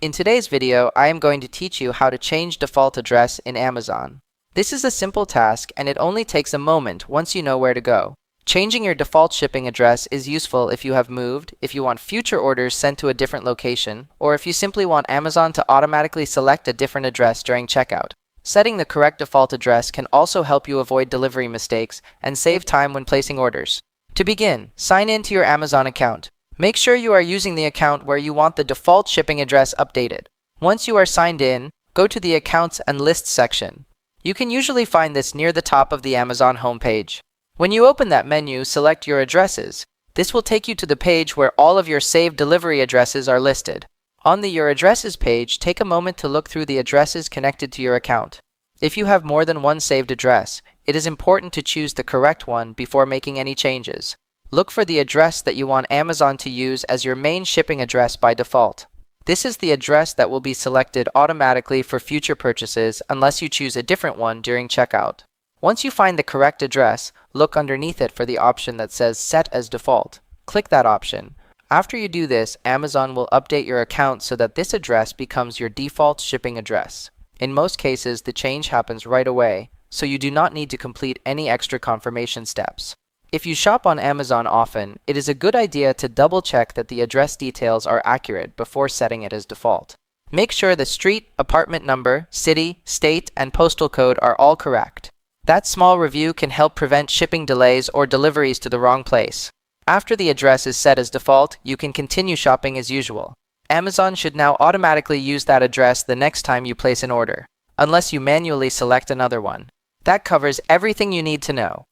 In today's video, I am going to teach you how to change default address in Amazon. This is a simple task and it only takes a moment once you know where to go. Changing your default shipping address is useful if you have moved, if you want future orders sent to a different location, or if you simply want Amazon to automatically select a different address during checkout. Setting the correct default address can also help you avoid delivery mistakes and save time when placing orders. To begin, sign in to your Amazon account. Make sure you are using the account where you want the default shipping address updated. Once you are signed in, go to the Accounts and Lists section. You can usually find this near the top of the Amazon homepage. When you open that menu, select your addresses. This will take you to the page where all of your saved delivery addresses are listed. On the Your Addresses page, take a moment to look through the addresses connected to your account. If you have more than one saved address, it is important to choose the correct one before making any changes. Look for the address that you want Amazon to use as your main shipping address by default. This is the address that will be selected automatically for future purchases unless you choose a different one during checkout. Once you find the correct address, look underneath it for the option that says Set as Default. Click that option. After you do this, Amazon will update your account so that this address becomes your default shipping address. In most cases, the change happens right away, so you do not need to complete any extra confirmation steps. If you shop on Amazon often, it is a good idea to double-check that the address details are accurate before setting it as default. Make sure the street, apartment number, city, state, and postal code are all correct. That small review can help prevent shipping delays or deliveries to the wrong place. After the address is set as default, you can continue shopping as usual. Amazon should now automatically use that address the next time you place an order, unless you manually select another one. That covers everything you need to know.